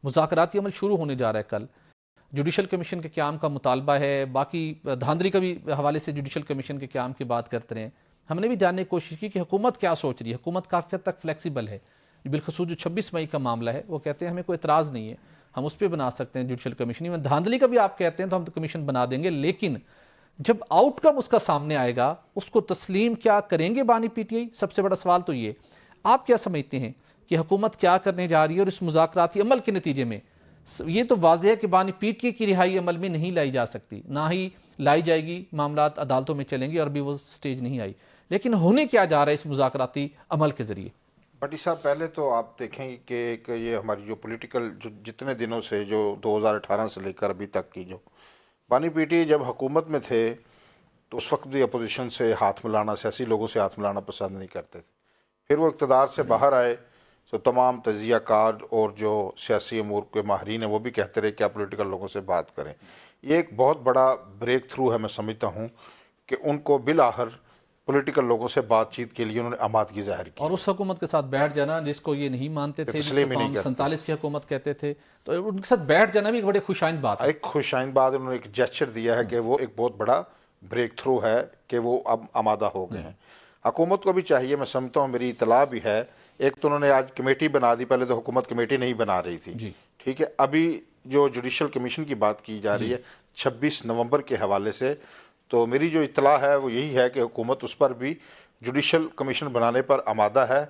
مذاکراتی عمل شروع ہونے جا رہا ہے کل. جوڈیشل کمیشن کے قیام کا مطالبہ ہے, باقی دھاندلی کا بھی حوالے سے جوڈیشل کمیشن کے قیام کی بات کرتے رہے ہیں. ہم نے بھی جاننے کی کوشش کی کہ حکومت کیا سوچ رہی ہے. حکومت کافی حد تک فلیکسیبل ہے, بالخصوص جو 26 مئی کا معاملہ ہے وہ کہتے ہیں ہمیں کوئی اعتراض نہیں ہے, ہم اس پہ بنا سکتے ہیں جوڈیشل کمیشن. دھاندلی کا بھی آپ کہتے ہیں تو ہم تو کمیشن بنا دیں گے, لیکن جب آؤٹ کم اس کا سامنے آئے گا اس کو تسلیم کیا کریں گے بانی پی ٹی آئی؟ سب سے بڑا سوال تو یہ. آپ کیا سمجھتے ہیں کہ حکومت کیا کرنے جا رہی ہے, اور اس مذاکراتی عمل کے نتیجے میں یہ تو واضح ہے کہ بانی پی ٹی آئی کی رہائی عمل میں نہیں لائی جا سکتی, نہ ہی لائی جائے گی, معاملات عدالتوں میں چلیں گے اور بھی وہ سٹیج نہیں آئی, لیکن ہونے کیا جا رہا ہے اس مذاکراتی عمل کے ذریعے؟ بٹی صاحب پہلے تو آپ دیکھیں کہ یہ ہماری جو پولیٹیکل جو جتنے دنوں سے جو 2018 سے لے کر ابھی تک کی جو بانی پی ٹی آئی جب حکومت میں تھے تو اس وقت بھی اپوزیشن سے ہاتھ ملانا, سیاسی لوگوں سے ہاتھ ملانا پسند نہیں کرتے تھے. پھر وہ اقتدار سے باہر آئے تو تمام تجزیہ کار اور جو سیاسی امور کے ماہرین ہیں وہ بھی کہتے رہے کہ آپ پولیٹیکل لوگوں سے بات کریں. یہ ایک بہت بڑا بریک تھرو ہے, میں سمجھتا ہوں کہ ان کو بالآخر پولیٹیکل لوگوں سے بات چیت کے لیے انہوں نے آمادگی ظاہر کی. اور اس حکومت کے ساتھ بیٹھ جانا جس کو یہ نہیں مانتے تھے, جس کو فارم 47 کی حکومت کہتے تھے, تو ان کے ساتھ بیٹھ جانا بھی ایک بڑی خوش آئند بات ہے. ایک خوش آئند بات, انہوں نے ایک جیسچر دیا ہے کہ وہ ایک بہت بڑا بریک تھرو ہے کہ وہ اب آمادہ ہو گئے ہیں. حکومت کو بھی چاہیے, میں سمجھتا ہوں, میری اطلاع بھی ہے, ایک تو انہوں نے آج کمیٹی بنا دی, پہلے تو حکومت کمیٹی نہیں بنا رہی تھی, ٹھیک ہے. ابھی جو جوڈیشل کمیشن کی بات کی جا رہی ہے 26 نومبر کے حوالے سے, تو میری جو اطلاع ہے وہ یہی ہے کہ حکومت اس پر بھی جوڈیشل کمیشن بنانے پر آمادہ ہے,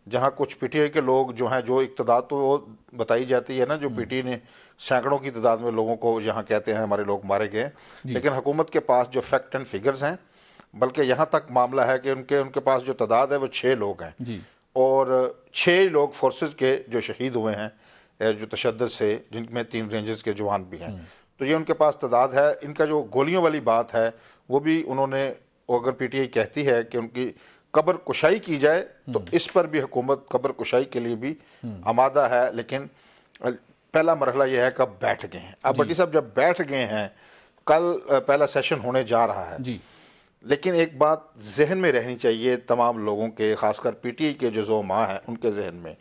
جہاں کچھ پی ٹی آئی کے لوگ جو ہیں, جو اقتدار تو وہ بتائی جاتی ہے نا, جو پی ٹی آئی نے سینکڑوں کی تعداد میں لوگوں کو جہاں کہتے ہیں ہمارے لوگ مارے گئے, لیکن حکومت کے پاس جو فیکٹ اینڈ فگرز ہیں, بلکہ یہاں تک معاملہ ہے کہ ان کے پاس جو تعداد ہے وہ 6 لوگ ہیں, اور 6 لوگ فورسز کے جو شہید ہوئے ہیں جو تشدد سے, جن میں 3 رینجرز کے جوان بھی ہیں. تو یہ ان کے پاس تعداد ہے. ان کا جو گولیوں والی بات ہے وہ بھی انہوں نے, اگر پی ٹی آئی کہتی ہے کہ ان کی قبر کشائی کی جائے تو اس پر بھی حکومت قبر کشائی کے لیے بھی آمادہ ہے, لیکن پہلا مرحلہ یہ ہے کہ اب بیٹھ گئے ہیں. اب بٹی صاحب جب بیٹھ گئے ہیں, کل پہلا سیشن ہونے جا رہا ہے, لیکن ایک بات ذہن میں رہنی چاہیے تمام لوگوں کے, خاص کر پی ٹی آئی کے جو زو ماں ہیں ان کے ذہن میں,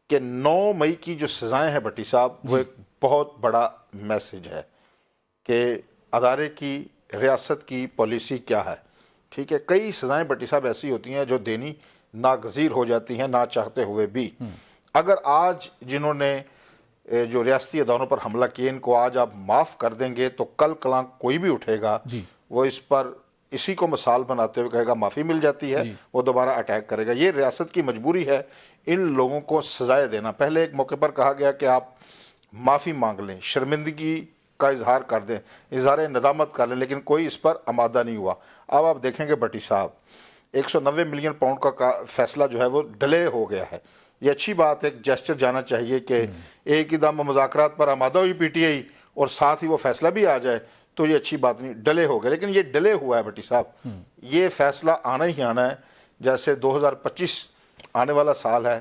کہ 9 مئی کی جو سزائیں ہیں بٹی صاحب وہ ایک بہت بڑا میسج ہے کہ ادارے کی, ریاست کی پالیسی کیا ہے, ٹھیک ہے. کئی سزائیں بٹی صاحب ایسی ہوتی ہیں جو دینی ناگزیر ہو جاتی ہیں نہ چاہتے ہوئے بھی. اگر آج جنہوں نے جو ریاستی اداروں پر حملہ کیا ان کو آج آپ معاف کر دیں گے تو کل کلاں کوئی بھی اٹھے گا وہ اس پر اسی کو مثال بناتے ہوئے کہے گا معافی مل جاتی ہے, وہ دوبارہ اٹیک کرے گا. یہ ریاست کی مجبوری ہے ان لوگوں کو سزائیں دینا. پہلے ایک موقع پر کہا گیا کہ آپ معافی مانگ لیں, شرمندگی کا اظہار کر دیں, اظہار ندامت کر لیں, لیکن کوئی اس پر آمادہ نہیں ہوا. اب آپ دیکھیں گے بٹی صاحب 190 ملین پاؤنڈ کا فیصلہ جو ہے وہ ڈیلے ہو گیا ہے. یہ اچھی بات ہے, ایک جیسچر جانا چاہیے کہ ایک ہی دم مذاکرات پر آمادہ ہوئی پی ٹی آئی اور ساتھ ہی وہ فیصلہ بھی آ جائے, تو یہ اچھی بات نہیں. ڈیلے ہو گیا, لیکن یہ ڈیلے ہوا ہے بٹی صاحب, یہ فیصلہ آنا ہی آنا ہے. جیسے 2025 آنے والا سال ہے,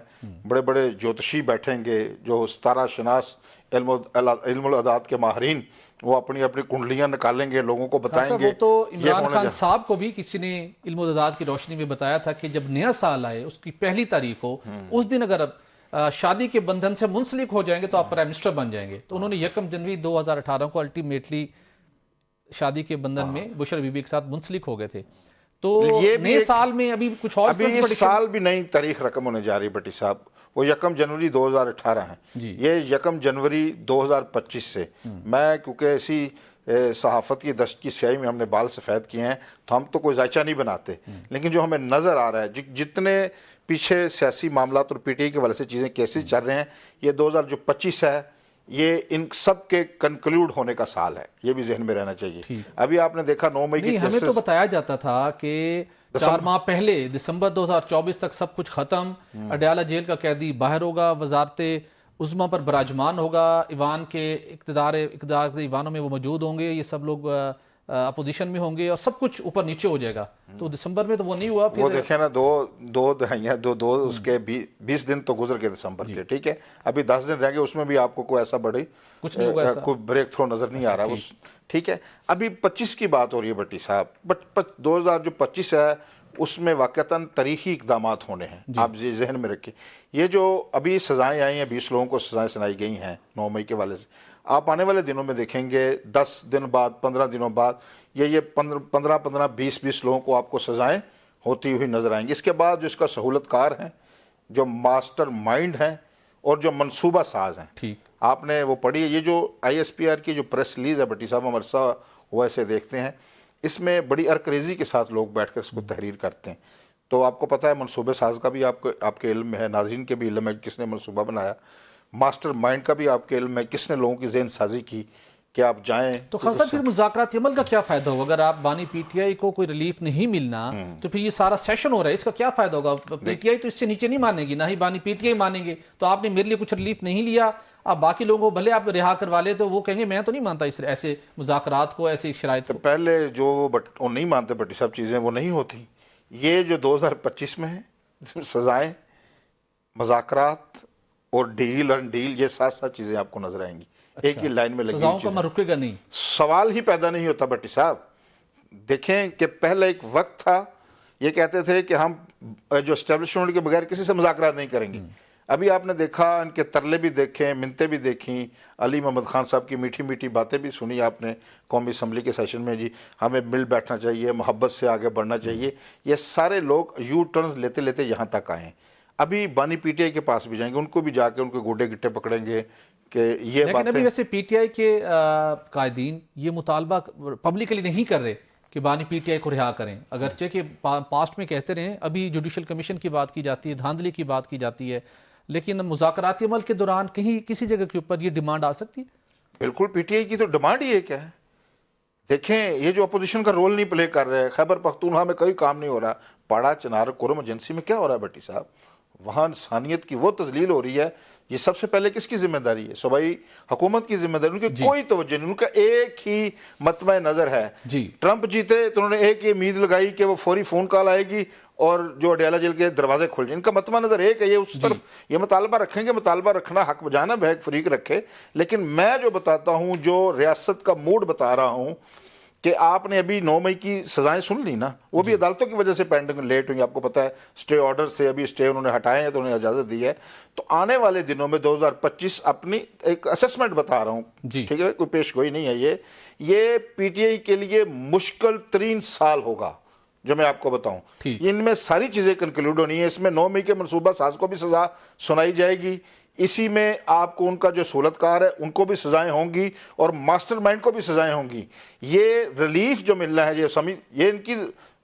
بڑے بڑے جوتشی بیٹھیں گے, جو ستارہ شناس, علم العداد کے ماہرین, وہ اپنی اپنی کنڈلیاں نکالیں گے, لوگوں کو بتائیں گے. وہ تو عمران خان صاحب کو بھی کسی نے علم العداد کی روشنی میں بتایا تھا کہ جب نیا سال آئے, اس کی پہلی تاریخ ہو, اس دن اگر شادی کے بندھن سے منسلک ہو جائیں گے تو آپ پرائم منسٹر بن جائیں گے. تو انہوں نے 1 جنوری 2018 کو الٹیمیٹلی شادی کے بندھن میں بشر بی بی کے ساتھ منسلک ہو گئے تھے. تو نئے سال میں ابھی کچھ اور, ابھی اس سال بھی نئی تاریخ رقم ہونے جا رہی بٹی صاحب, وہ 1 جنوری 2018 ہے. یہ 1 جنوری 2025 سے, میں کیونکہ ایسی صحافت کی دشت کی سیاہی میں ہم نے بال سفید کیے ہیں تو ہم تو کوئی ذائچہ نہیں بناتے, لیکن جو ہمیں نظر آ رہا ہے جتنے پیچھے سیاسی معاملات اور پی ٹی آئی کے حوالے سے چیزیں کیسے چل رہے ہیں, یہ 2025 ہے, یہ ان سب کے کنکلوڈ ہونے کا سال ہے, یہ بھی ذہن میں رہنا چاہیے. ابھی آپ نے دیکھا 9 مئی کی ہمیں تو بتایا جاتا تھا کہ 4 ماہ پہلے دسمبر 2024 تک سب کچھ ختم, اڈیالہ جیل کا قیدی باہر ہوگا, وزارت عظمیٰ پر براجمان ہوگا, ایوان کے اقتدار ایوانوں میں وہ موجود ہوں گے, یہ سب لوگ اپوزیشن میں ہوں گے, اور سب کچھ اوپر نیچے ہو جائے گا. تو دسمبر میں تو وہ نہیں ہوا. وہ دیکھیں نا, دو دہائیاں, دو اس کے 20 دن تو گزر گئے دسمبر کے, ٹھیک ہے. ابھی 10 دن رہ گئے, اس میں بھی آپ کو کوئی ایسا بڑی کچھ نہیں ہوگا, کوئی بریک تھرو نظر نہیں آ رہا, ٹھیک ہے. ابھی 25 کی بات ہو رہی ہے بٹی صاحب, 2025 ہے, اس میں واقعتاً تاریخی اقدامات ہونے ہیں. آپ یہ ذہن میں رکھیں. یہ جو ابھی سزائیں آئی ہیں 20 لوگوں کو سزائیں سنائی گئی ہیں 9 مئی کے والے سے, آپ آنے والے دنوں میں دیکھیں گے 10 دن بعد 15 دنوں بعد یہ 15 20 لوگوں کو آپ کو سزائیں ہوتی ہوئی نظر آئیں گی. اس کے بعد جو اس کا سہولت کار ہیں, جو ماسٹر مائنڈ ہیں اور جو منصوبہ ساز ہیں, ٹھیک آپ نے وہ پڑھی ہے. یہ جو ISPR کی جو پریس ریلیز ہے بٹی صاحب, ہم عرصہ ہوا اسے دیکھتے ہیں, اس میں بڑی ارکریزی کے ساتھ لوگ بیٹھ کر اس کو تحریر کرتے ہیں. تو آپ کو پتہ ہے منصوبے ساز کا بھی آپ کے علم میں ہے, ناظرین کے بھی علم ہے کس نے منصوبہ بنایا, ماسٹر مائنڈ کا بھی آپ کے علم ہے کس نے لوگوں کی ذہن سازی کی کہ آپ جائیں. تو خاصا پھر مذاکراتی عمل کا کیا فائدہ ہوگا؟ اگر آپ بانی PTI کو کوئی ریلیف نہیں ملنا تو پھر یہ سارا سیشن ہو رہا ہے, اس کا کیا فائدہ ہوگا؟ PTI تو اس سے نیچے نہیں مانے گی, نہ ہی بانی PTI مانیں گے. تو آپ نے میرے لیے کچھ ریلیف نہیں لیا, آپ باقی لوگوں کو بھلے آپ رہا کروا لے تو وہ کہیں گے میں تو نہیں مانتا اس ایسے مذاکرات کو, ایسے شرائط کو. پہلے جو وہ نہیں مانتے بٹی صاحب چیزیں وہ نہیں ہوتی. یہ جو 2025 میں ہے سزائیں, مذاکرات اور ڈیل اینڈ ڈیل, یہ ساتھ چیزیں آپ کو نظر آئیں گی ایک ہی لائن میں لگی. سزاؤں کا میں رکے گا نہیں, سوال ہی پیدا نہیں ہوتا بٹی صاحب. دیکھیں کہ پہلے ایک وقت تھا یہ کہتے تھے کہ ہم جو اسٹیبلشمنٹ کے بغیر کسی سے مذاکرات نہیں کریں گے. ابھی آپ نے دیکھا ان کے ترلے بھی دیکھیں, منتیں بھی دیکھیں, علی محمد خان صاحب کی میٹھی میٹھی باتیں بھی سنی آپ نے قومی اسمبلی کے سیشن میں, جی ہمیں مل بیٹھنا چاہیے, محبت سے آگے بڑھنا چاہیے. یہ سارے لوگ یو ٹرنز لیتے لیتے یہاں تک آئے ہیں. ابھی بانی PTI کے پاس بھی جائیں گے, ان کو بھی جا کے ان کے گوڈے گٹے پکڑیں گے کہ یہ لیکن باتیں. ابھی ویسے PTI کے قائدین یہ مطالبہ پبلکلی نہیں کر رہے کہ بانی PTI کو رہا کریں, اگرچہ کہ پاسٹ میں کہتے رہے. ابھی جوڈیشل کمیشن کی بات کی جاتی ہے, دھاندلی کی بات کی جاتی ہے, لیکن مذاکراتی عمل کے دوران کہیں کسی جگہ کے اوپر یہ ڈیمانڈ آ سکتی ہے؟ بالکل PTI کی تو ڈیمانڈ ہی ہے کیا ہے. دیکھیں یہ جو اپوزیشن کا رول نہیں پلے کر رہے, خیبر پختونخوا میں کوئی کام نہیں ہو رہا, پاڑا چنار کورم ایجنسی میں کیا ہو رہا ہے بٹی صاحب؟ وہاں انسانیت کی وہ تذلیل ہو رہی ہے. یہ سب سے پہلے کس کی ذمہ داری ہے؟ صوبائی حکومت کی ذمہ داری. ان کی کوئی توجہ نہیں, ان کا ایک ہی مطمع نظر ہے. ٹرمپ جیتے تو انہوں نے ایک یہ امید لگائی کہ وہ فوری فون کال آئے گی اور جو اڈیالہ جیل کے دروازے کھل جائیں. ان کا مطمع نظر ایک ہے, یہ اس طرف یہ مطالبہ رکھیں گے. مطالبہ رکھنا حق بجانب ہے, ایک فریق رکھے. لیکن میں جو بتاتا ہوں, جو ریاست کا موڈ بتا رہا ہوں, کہ آپ نے ابھی 9 مئی کی سزائیں سن لی نا, وہ بھی عدالتوں کی وجہ سے پینڈنگ لیٹ ہوئی. آپ کو پتہ ہے سٹے آرڈرز تھے, ابھی سٹے انہوں نے ہٹائے ہیں تو انہیں اجازت دی ہے. تو آنے والے دنوں میں 2025 اپنی ایک اسسمنٹ بتا رہا ہوں, ٹھیک ہے, کوئی پیش گوئی نہیں ہے. یہ PTI کے لیے مشکل ترین سال ہوگا جو میں آپ کو بتاؤں. ان میں ساری چیزیں کنکلوڈ ہونی ہیں. اس میں 9 مئی کے منصوبہ ساز کو بھی سزا سنائی جائے گی, اسی میں آپ کو ان کا جو سہولت کار ہے ان کو بھی سزائیں ہوں گی, اور ماسٹر مائنڈ کو بھی سزائیں ہوں گی. یہ ریلیف جو مل رہا ہے یہ ان کی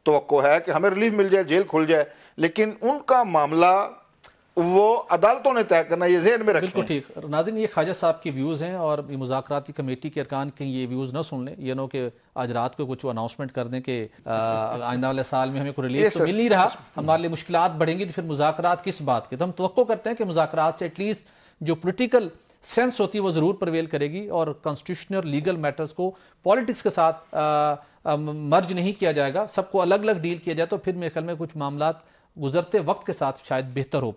توقع ہے کہ ہمیں ریلیف مل جائے, جیل کھل جائے, لیکن ان کا معاملہ وہ عدالتوں نے طے کرنا, یہ ذہن میں رکھیں. بالکل ٹھیک. ناظرین یہ خواجہ صاحب کی ویوز ہیں, اور یہ مذاکراتی کمیٹی کے ارکان کہیں یہ ویوز نہ سن لیں, یہ نو کہ آج رات کو کچھ اناؤنسمنٹ کر دیں کہ آئندہ والے سال میں ہمیں کوئی ریلیف تو مل نہیں رہا, ہمارے لیے مشکلات بڑھیں گی, تو پھر مذاکرات کس بات کے؟ تو ہم توقع کرتے ہیں کہ مذاکرات سے ایٹ لیسٹ جو پولیٹیکل سینس ہوتی ہے وہ ضرور پرویل کرے گی, اور کانسٹیٹیوشنل لیگل میٹرز کو پالیٹکس کے ساتھ مرج نہیں کیا جائے گا, سب کو الگ الگ ڈیل کیا جائے, تو پھر میرے خیال میں کچھ معاملات گزرتے وقت کے ساتھ شاید بہتر ہو پائیں.